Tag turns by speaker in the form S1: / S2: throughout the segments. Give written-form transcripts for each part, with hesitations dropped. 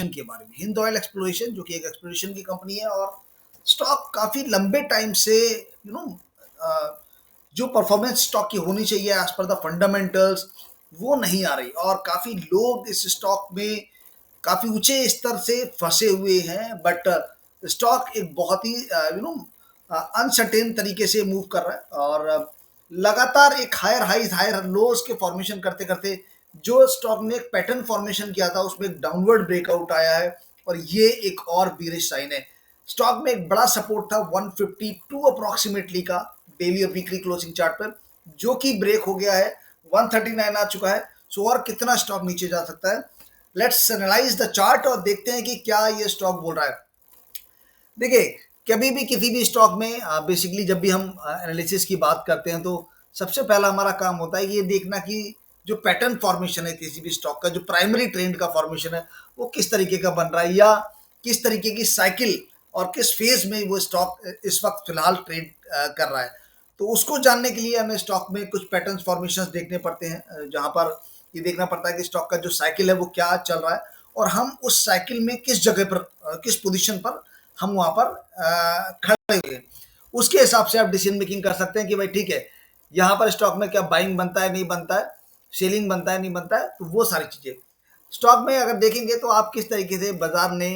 S1: के बारे में, हिंद ऑयल एक्सप्लोरेशन जो कि एक एक्सप्लोरेशन की कंपनी है, और स्टॉक काफ़ी लंबे टाइम से जो परफॉर्मेंस स्टॉक की होनी चाहिए एज पर द फंडामेंटल्स, वो नहीं आ रही, और काफ़ी लोग इस स्टॉक में काफ़ी ऊंचे स्तर से फंसे हुए हैं। बट स्टॉक एक बहुत ही अनसर्टेन तरीके से मूव कर रहा है, और लगातार एक हायर हाइज हायर लोज के फॉर्मेशन करते करते जो स्टॉक ने एक पैटर्न फॉर्मेशन किया था उसमें एक डाउनवर्ड ब्रेकआउट आया है, और ये एक और बीरिश साइन है। स्टॉक में एक बड़ा सपोर्ट था 152 अप्रोक्सीमेटली का डेली और वीकली क्लोजिंग चार्ट पर, जो कि ब्रेक हो गया है, 139 आ चुका है। सो और कितना स्टॉक नीचे जा सकता है? लेट्स एनालाइज द चार्ट और देखते हैं कि क्या ये स्टॉक बोल रहा है। देखिए, कभी भी किसी भी स्टॉक में बेसिकली जब भी हम एनालिसिस की बात करते हैं तो सबसे पहला हमारा काम होता है ये देखना कि जो पैटर्न फॉर्मेशन है किसी भी स्टॉक का, जो प्राइमरी ट्रेंड का फॉर्मेशन है, वो किस तरीके का बन रहा है, या किस तरीके की साइकिल और किस फेज में वो स्टॉक इस वक्त फिलहाल ट्रेड कर रहा है। तो उसको जानने के लिए हमें स्टॉक में कुछ पैटर्न फॉर्मेशन देखने पड़ते हैं, जहां पर ये देखना पड़ता है कि स्टॉक का जो साइकिल है वो क्या चल रहा है, और हम उस साइकिल में किस जगह पर किस पोजीशन पर हम वहां पर खड़े हुए, उसके हिसाब से आप डिसीजन मेकिंग कर सकते हैं कि भाई ठीक है, यहाँ पर स्टॉक में क्या बाइंग बनता है नहीं बनता है, सेलिंग बनता है नहीं बनता है, तो वो सारी चीजें स्टॉक में अगर देखेंगे तो आप किस तरीके से बाजार ने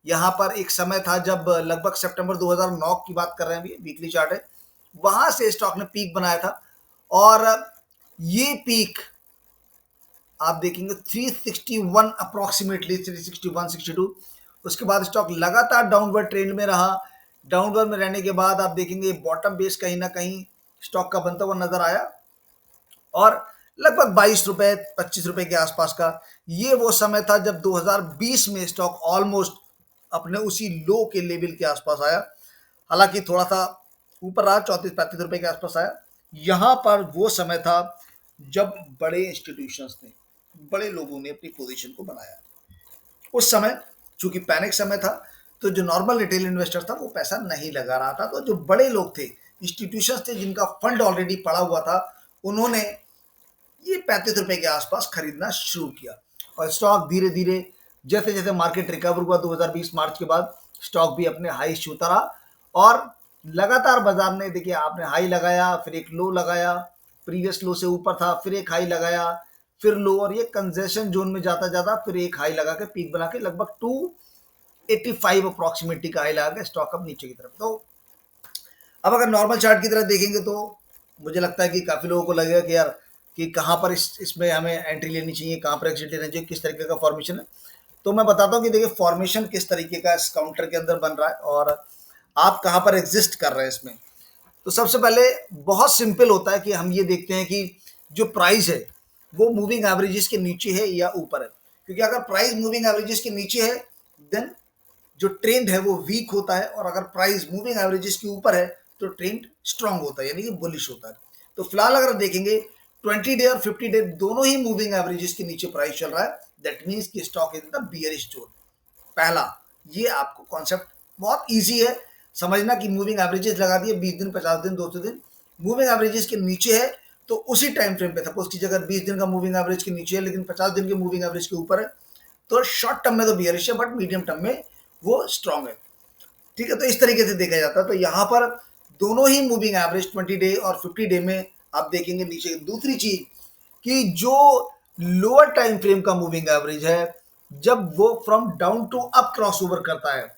S1: यहाँ पर एक समय था जब लगभग सितंबर 2009 की बात कर रहे हैं, वीकली चार्ट है, वहां से स्टॉक ने पीक बनाया था, और ये पीक आप देखेंगे 361 अप्रोक्सीमेटली 361 62। उसके बाद स्टॉक लगातार डाउनवर्ड ट्रेंड में रहा। डाउनवर्ड में रहने के बाद आप देखेंगे बॉटम बेस कहीं ना कहीं स्टॉक का बनता हुआ नजर आया, और लगभग 22 रुपए 25 रुपए के आसपास का ये वो समय था जब 2020 में स्टॉक ऑलमोस्ट अपने उसी लो के लेवल के आसपास आया। हालांकि थोड़ा सा ऊपर रहा, 34 35 रुपए के आसपास आया। यहाँ पर वो समय था जब बड़े इंस्टीट्यूशंस ने, बड़े लोगों ने अपनी पोजीशन को बनाया। उस समय चूंकि पैनिक समय था, तो जो नॉर्मल रिटेल इन्वेस्टर था वो पैसा नहीं लगा रहा था, तो जो बड़े लोग थे, इंस्टीट्यूशंस थे, जिनका फंड ऑलरेडी पड़ा हुआ था, उन्होंने ये 35 रुपए के आसपास खरीदना शुरू किया, और स्टॉक धीरे धीरे जैसे जैसे मार्केट रिकवर हुआ 2020 मार्च के बाद स्टॉक भी अपने हाई छूता रहा, और लगातार बाजार ने देखिए आपने हाई लगाया, फिर एक लो लगाया, प्रीवियस लो से ऊपर था, फिर एक हाई लगाया, फिर लो, और ये कंजेशन जोन में जाता जाता फिर एक हाई लगा के पीक बना के लगभग 285 अप्रोक्सीमेटली का हाई लगा के स्टॉक अब नीचे की तरफ। तो अब अगर नॉर्मल चार्ट की तरफ देखेंगे तो मुझे लगता है कि काफी लोगों को लगेगा कि यार कि कहाँ पर इसमें हमें एंट्री लेनी चाहिए, कहाँ पर एग्जिट लेना चाहिए, किस तरीके का फॉर्मेशन है। तो मैं बताता हूँ कि देखिए फॉर्मेशन किस तरीके का इस काउंटर के अंदर बन रहा है, और आप कहाँ पर एग्जिस्ट कर रहे हैं इसमें। तो सबसे पहले बहुत सिंपल होता है कि हम ये देखते हैं कि जो प्राइस है वो मूविंग एवरेजेस के नीचे है या ऊपर है, क्योंकि अगर प्राइस मूविंग एवरेजेस के नीचे है देन जो ट्रेंड है वो वीक होता है, और अगर प्राइस मूविंग एवरेजेस के ऊपर है तो ट्रेंड स्ट्रांग होता है, यानी कि बुलिश होता है। तो फिलहाल अगर देखेंगे 20 डे और 50 डे दोनों ही मूविंग एवरेजेस के नीचे प्राइस चल रहा है, दैट मीन्स कि stock in the bearish zone. पहला ये आपको कॉन्सेप्ट बहुत इजी है समझना कि मूविंग एवरेजेस लगा दिए 20 दिन 50 दिन 200 दिन, मूविंग एवरेजेस के नीचे है तो उसी टाइम फ्रेम पे सपोज कीजिए अगर 20 दिन का मूविंग एवरेज के नीचे है लेकिन 50 दिन के मूविंग एवरेज के ऊपर है, तो शॉर्ट टर्म में तो बियरिश है बट मीडियम टर्म में वो स्ट्रांग है। ठीक है, तो इस तरीके से देखा जाता है। तो यहाँ पर दोनों ही मूविंग एवरेज 20 डे और 50 डे में आप देखेंगे नीचे। दूसरी चीज कि जो लोअर टाइम फ्रेम का मूविंग एवरेज है, जब वो from down to up cross over करता है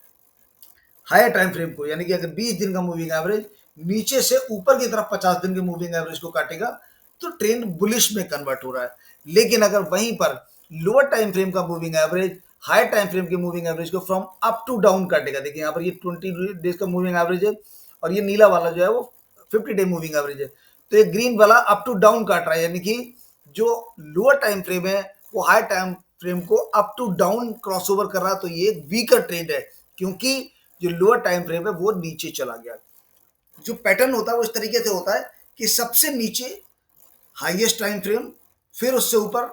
S1: हायर टाइम फ्रेम को, यानी कि अगर 20 दिन का मूविंग एवरेज नीचे से ऊपर की तरफ 50 दिन के मूविंग एवरेज को काटेगा तो ट्रेंड बुलिश में कन्वर्ट हो रहा है। लेकिन अगर वहीं पर लोअर टाइम फ्रेम का moving average higher time frame के मूविंग एवरेज को फ्रॉम अप टू डाउन काटेगा, देखिए यहाँ पर ये 20 डेज का मूविंग एवरेज है, और ये नीला वाला जो है वो 50 डे मूविंग एवरेज है, तो ये ग्रीन वाला अप टू डाउन काट रहा है, यानी कि जो लोअर टाइम फ्रेम है वो हायर टाइम फ्रेम को अप टू डाउन क्रॉसओवर कर रहा है, तो ये एक वीकर ट्रेंड है, क्योंकि जो लोअर टाइम फ्रेम है वो नीचे चला गया। जो पैटर्न होता है वो इस तरीके से होता है कि सबसे नीचे हाईएस्ट टाइम फ्रेम, फिर उससे ऊपर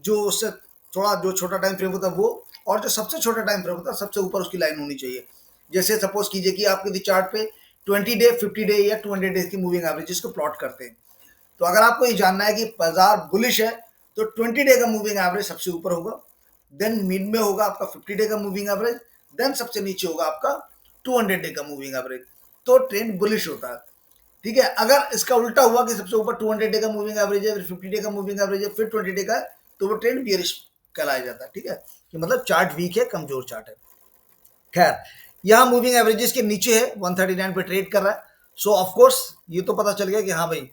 S1: जो उससे थोड़ा जो छोटा टाइम फ्रेम होता है वो, और जो सबसे छोटा टाइम फ्रेम होता है सबसे ऊपर उसकी लाइन होनी चाहिए। जैसे सपोज कीजिए कि आप किसी चार्ट पे 20 डे 50 डे या 200 डेज की मूविंग एवरेजेस को प्लॉट करते हैं, तो अगर आपको ये जानना है कि बाजार बुलिश है तो 20 डे का मूविंग एवरेज सबसे ऊपर होगा, देन मिड में होगा आपका 50 डे का मूविंग एवरेज, देन सबसे नीचे होगा आपका 200 डे का मूविंग एवरेज। तो ट्रेंड बुलिश होता है। ठीक है, अगर इसका उल्टा हुआ कि सबसे ऊपर 200 डे का मूविंग एवरेज है, फिर 50 डे का मूविंग एवरेज है, फिर 20 डे का है, तो वो ट्रेंड बियरिश कहलाया जाता है। ठीक है, कि मतलब चार्ट वीक है, कमजोर चार्ट है। खैर, यहाँ मूविंग एवरेजेस के नीचे है, 139 पे ट्रेड कर रहा है। सो ऑफ कोर्स ये तो पता चल गया कि हाँ भाई,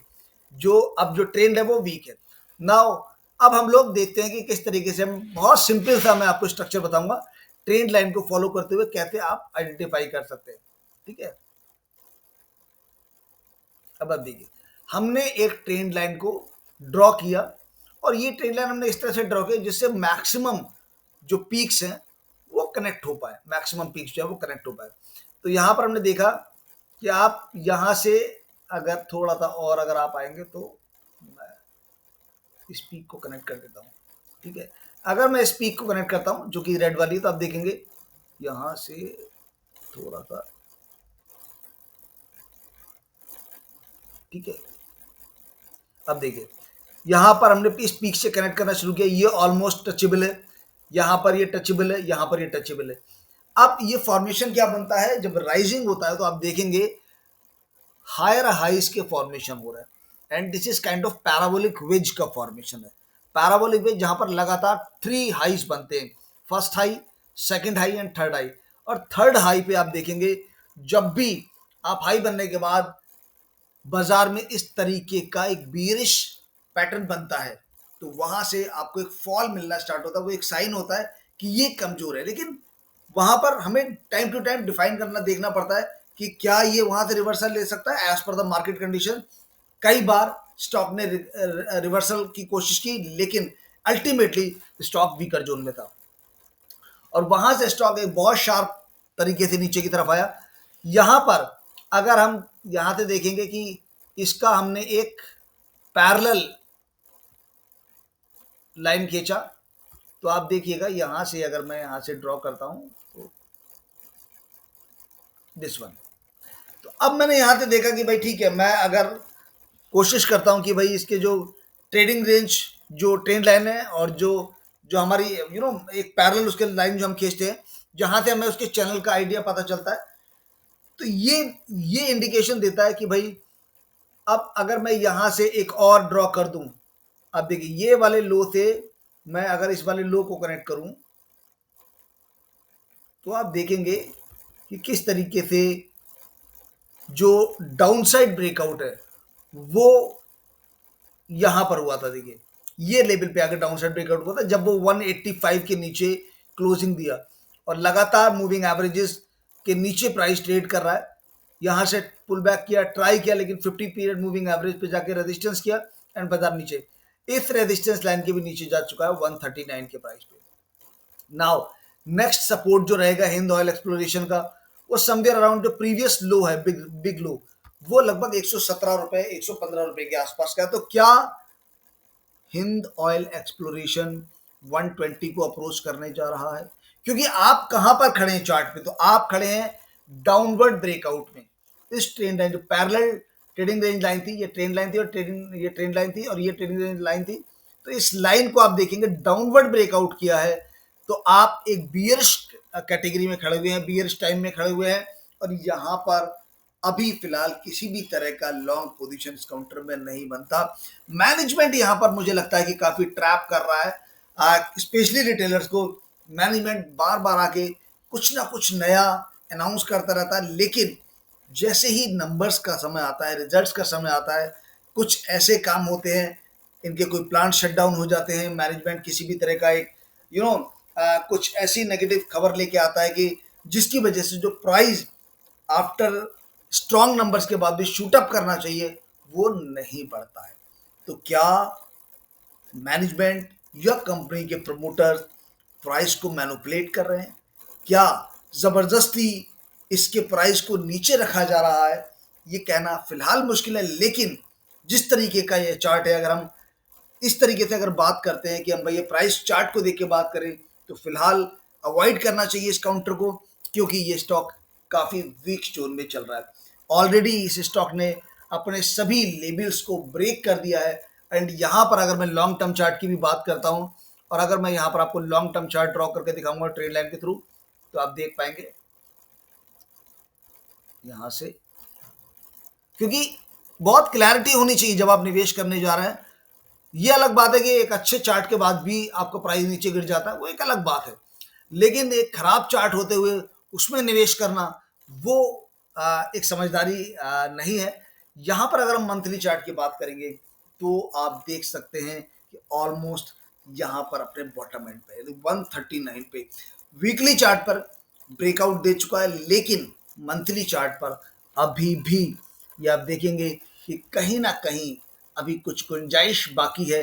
S1: जो ट्रेंड है वो वीक है। नाउ अब हम लोग देखते हैं कि किस तरीके से, हम बहुत सिंपल सा मैं आपको स्ट्रक्चर बताऊंगा, ट्रेंड लाइन को फॉलो करते हुए कैसे आप आइडेंटिफाई कर सकते हैं। ठीक है, अब आप देखिए, हमने एक ट्रेंड लाइन को ड्रॉ किया, और ये ट्रेंड लाइन हमने इस तरह से ड्रॉ किया जिससे मैक्सिमम जो पीक्स हैं वो कनेक्ट हो पाए, मैक्सिमम पीक्स जो है वो कनेक्ट हो पाए। तो यहाँ पर हमने देखा कि आप यहाँ से अगर थोड़ा सा और अगर आप आएंगे तो मैं इस पीक को कनेक्ट कर देता हूँ। ठीक है, अगर मैं इस पीक को कनेक्ट करता हूँ जो कि रेड वाली है, तो आप देखेंगे यहाँ से थोड़ा सा, ठीक है, अब देखिए यहाँ पर हमने इस पीक से कनेक्ट करना शुरू किया, ये ऑलमोस्ट टचेबल है, यहाँ पर ये टचेबल है, यहाँ पर ये टचेबल है। अब ये फॉर्मेशन क्या बनता है, जब राइजिंग होता है तो आप देखेंगे हायर हाइज के फॉर्मेशन हो रहा है, and this is kind of parabolic wedge का फॉर्मेशन है। पैराबोलिक वेज जहां पर लगातार 3 हाइज बनते हैं, first high, second high and third high. और थर्ड हाई पे आप देखेंगे जब भी आप हाई बनने के बाद बाजार में इस तरीके का एक बियरिश पैटर्न बनता है, तो वहां से आपको एक फॉल मिलना स्टार्ट होता है। वो एक साइन होता है कि ये कमजोर है, लेकिन वहां पर हमें टाइम टू टाइम डिफाइन करना, देखना पड़ता है कि क्या ये वहां से रिवर्सल ले सकता है as per the market condition. कई बार स्टॉक ने रिवर्सल की कोशिश की, लेकिन अल्टीमेटली स्टॉक वीकर जोन में था, और वहां से स्टॉक एक बहुत शार्प तरीके से नीचे की तरफ आया। यहां पर अगर हम यहां से देखेंगे कि इसका हमने एक पैरेलल लाइन खींचा, तो आप देखिएगा यहां से अगर मैं यहां से ड्रॉ करता हूं तो दिस वन। तो अब मैंने यहां से देखा कि भाई ठीक है, मैं अगर कोशिश करता हूं कि भाई इसके जो ट्रेडिंग रेंज, जो ट्रेंड लाइन है, और जो जो हमारी एक पैरेलल उसके लाइन जो हम खींचते हैं, जहां से हमें उसके चैनल का आइडिया पता चलता है, तो ये इंडिकेशन देता है कि भाई अब अगर मैं यहां से एक और ड्रॉ कर दूं, अब देखिए ये वाले लो से मैं अगर इस वाले लो को कनेक्ट करूं, तो आप देखेंगे कि किस तरीके से जो डाउनसाइड ब्रेकआउट है वो यहां पर हुआ था। देखिए ये लेवल पे अगर डाउनसाइड ब्रेकआउट हुआ था जब वो 185 के नीचे क्लोजिंग दिया, और लगातार मूविंग एवरेजेस के नीचे प्राइस ट्रेड कर रहा है। यहां से पुल बैक किया, ट्राई किया, लेकिन 50 पीरियड मूविंग एवरेज पे जाके रेजिस्टेंस किया, एंड बाजार नीचे इस रेजिस्टेंस लाइन के भी नीचे जा चुका है 139 के प्राइस पे। नाउ नेक्स्ट सपोर्ट जो रहेगा हिंद ऑयल एक्सप्लोरेशन का, वो समवेयर अराउंड जो प्रीवियस लो है, बिग बिग लो, वो लगभग 117 रुपए 115 रुपए के आसपास का है। तो क्या हिंद ऑयल एक्सप्लोरेशन 120 को अप्रोच करने जा रहा है? क्योंकि आप कहां पर खड़े हैं चार्ट पे, तो आप खड़े हैं डाउनवर्ड ब्रेकआउट में। इस ट्रेंड लाइन जो पैरेलल ट्रेडिंग रेंज लाइन थी, ये ट्रेंड लाइन थी, और ये ट्रेंड लाइन थी, और ये ट्रेडिंग रेंज लाइन थी। तो इस लाइन को आप देखेंगे डाउनवर्ड ब्रेकआउट किया है, तो आप एक बियरिश कैटेगरी में खड़े हुए हैं, बियरिश टाइम में खड़े हुए हैं, और यहां पर अभी फिलहाल किसी भी तरह का लॉन्ग पोजीशन इस काउंटर में नहीं बनता। मैनेजमेंट यहां पर मुझे लगता है कि काफी ट्रैप कर रहा है, स्पेशली रिटेलर्स को। मैनेजमेंट बार बार आके कुछ ना कुछ नया अनाउंस करता रहता है, लेकिन जैसे ही नंबर्स का समय आता है, रिजल्ट्स का समय आता है, कुछ ऐसे काम होते हैं, इनके कोई प्लांट शटडाउन हो जाते हैं, मैनेजमेंट किसी भी तरह का एक यू नो कुछ ऐसी नेगेटिव खबर लेके आता है कि जिसकी वजह से जो प्राइस आफ्टर स्ट्रॉन्ग नंबर्स के बाद भी शूट अप करना चाहिए, वो नहीं बढ़ता है। तो क्या मैनेजमेंट या कंपनी के प्रमोटर्स प्राइस को मैनिपुलेट कर रहे हैं? क्या जबरदस्ती इसके प्राइस को नीचे रखा जा रहा है? ये कहना फिलहाल मुश्किल है, लेकिन जिस तरीके का ये चार्ट है, अगर हम इस तरीके से अगर बात करते हैं कि हम भाई ये प्राइस चार्ट को देख के बात करें, तो फिलहाल अवॉइड करना चाहिए इस काउंटर को, क्योंकि ये स्टॉक काफी वीक जोन में चल रहा है। ऑलरेडी इस स्टॉक ने अपने सभी लेवल्स को ब्रेक कर दिया है, एंड यहाँ पर अगर मैं लॉन्ग टर्म चार्ट की भी बात करता हूँ, और अगर मैं यहाँ पर आपको लॉन्ग टर्म चार्ट ड्रॉ करके दिखाऊंगा ट्रेड लाइन के थ्रू, तो आप देख पाएंगे यहाँ से, क्योंकि बहुत क्लैरिटी होनी चाहिए जब आप निवेश करने जा रहे हैं। ये अलग बात है कि एक अच्छे चार्ट के बाद भी आपका प्राइस नीचे गिर जाता है, वो एक अलग बात है, लेकिन एक खराब चार्ट होते हुए उसमें निवेश करना वो एक समझदारी नहीं है। यहाँ पर अगर हम मंथली चार्ट की बात करेंगे तो आप देख सकते हैं कि ऑलमोस्ट यहाँ पर अपने बॉटम एंड पे 139 पे वीकली चार्ट पर ब्रेकआउट दे चुका है, लेकिन मंथली चार्ट पर अभी भी ये आप देखेंगे कि कहीं ना कहीं अभी कुछ गुंजाइश बाकी है।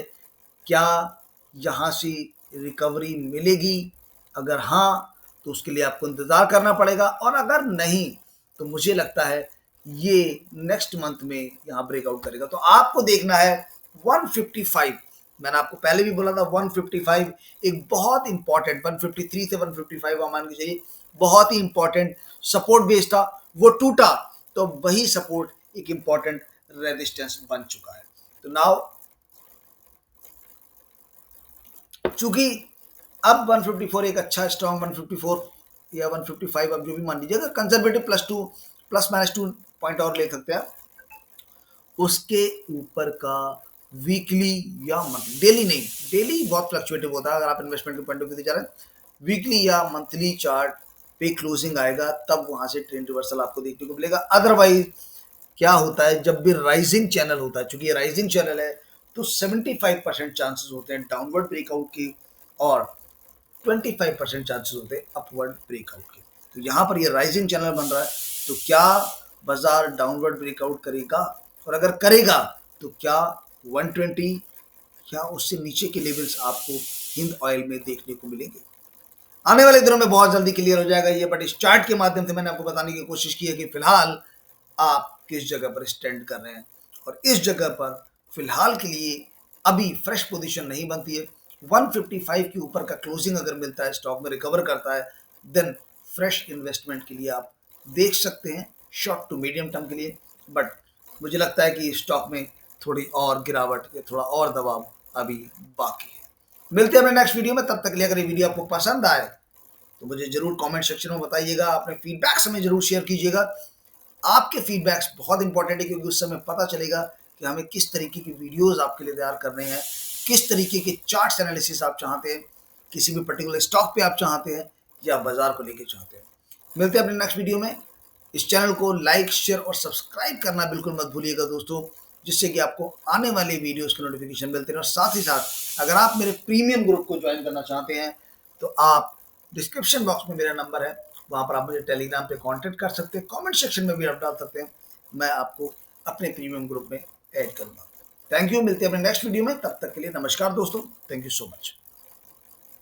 S1: क्या यहाँ से रिकवरी मिलेगी? अगर हाँ, तो उसके लिए आपको इंतज़ार करना पड़ेगा, और अगर नहीं तो मुझे लगता है ये नेक्स्ट मंथ में यहाँ ब्रेकआउट करेगा। तो आपको देखना है 155, मैंने आपको पहले भी बोला था 155 एक बहुत इंपॉर्टेंट, 153 से 155 आप मान के चलिए बहुत ही इंपॉर्टेंट सपोर्ट बेस था, वो टूटा तो वही सपोर्ट एक इंपॉर्टेंट रेजिस्टेंस बन चुका है। तो नाउ चूंकि अब 154 एक अच्छा स्ट्रॉन्ग 154 या 155 अब जो भी मान लीजिएगा, कंजर्वेटिव प्लस माइनस 2 पॉइंट और ले सकते हैं, उसके ऊपर का वीकली या मंथली, डेली नहीं, डेली बहुत फ्लक्चुएटिव होता है अगर आप इन्वेस्टमेंट के पॉइंट ऑफ व्यू से जा रहे हैं, वीकली या मंथली चार्ट पे क्लोजिंग आएगा तब वहां से ट्रेंड रिवर्सल आपको देखने को मिलेगा। अदरवाइज क्या होता है, जब भी राइजिंग चैनल होता है, चूंकि ये राइजिंग चैनल है तो 75% चांसेस होते हैं डाउनवर्ड ब्रेकआउट के और 25% चांसेस होते हैं अपवर्ड ब्रेकआउट के। तो यहाँ पर ये राइजिंग चैनल बन रहा है, तो क्या बाजार डाउनवर्ड ब्रेकआउट करेगा, और अगर करेगा तो क्या 120 या उससे नीचे के लेवल्स आपको हिंद ऑयल में देखने को मिलेंगे? आने वाले दिनों में बहुत जल्दी क्लियर हो जाएगा ये, बट इस चार्ट के माध्यम से मैंने आपको बताने की कोशिश की है कि फिलहाल आप किस जगह पर स्टैंड कर रहे हैं, और इस जगह पर फिलहाल के लिए अभी फ्रेश पोजीशन नहीं बनती है। 155 के ऊपर का क्लोजिंग अगर मिलता है, स्टॉक में रिकवर करता है, देन फ्रेश इन्वेस्टमेंट के लिए आप देख सकते हैं शॉर्ट टू मीडियम टर्म के लिए। बट मुझे लगता है कि स्टॉक में थोड़ी और गिरावट या थोड़ा और दबाव अभी बाकी है। मिलते हैं अपने नेक्स्ट वीडियो में, तब तक के लिए अगर ये वीडियो आपको पसंद आए तो मुझे जरूर कमेंट सेक्शन में बताइएगा, अपने फीडबैक्स हमें जरूर शेयर कीजिएगा। आपके फीडबैक्स बहुत इंपॉर्टेंट है, क्योंकि उस समय पता चलेगा कि हमें किस तरीके की वीडियोस आपके लिए तैयार करने हैं, किस तरीके के चार्ट्स एनालिसिस आप चाहते हैं, किसी भी पर्टिकुलर स्टॉक पे आप चाहते हैं या बाजार को लेके चाहते हैं। मिलते हैं अपने नेक्स्ट वीडियो में। इस चैनल को लाइक, शेयर और सब्सक्राइब करना बिल्कुल मत भूलिएगा दोस्तों, जिससे कि आपको आने वाले वीडियोस के नोटिफिकेशन मिलते हैं। और साथ ही साथ अगर आप मेरे प्रीमियम ग्रुप को ज्वाइन करना चाहते हैं तो आप डिस्क्रिप्शन बॉक्स में मेरा नंबर है, वहाँ पर आप मुझे टेलीग्राम पे कांटेक्ट कर सकते हैं, कमेंट सेक्शन में भी आप डाल सकते हैं, मैं आपको अपने प्रीमियम ग्रुप में ऐड करूँगा। थैंक यू, मिलते हैं अपने नेक्स्ट वीडियो में, तब तक के लिए नमस्कार दोस्तों, थैंक यू सो मच।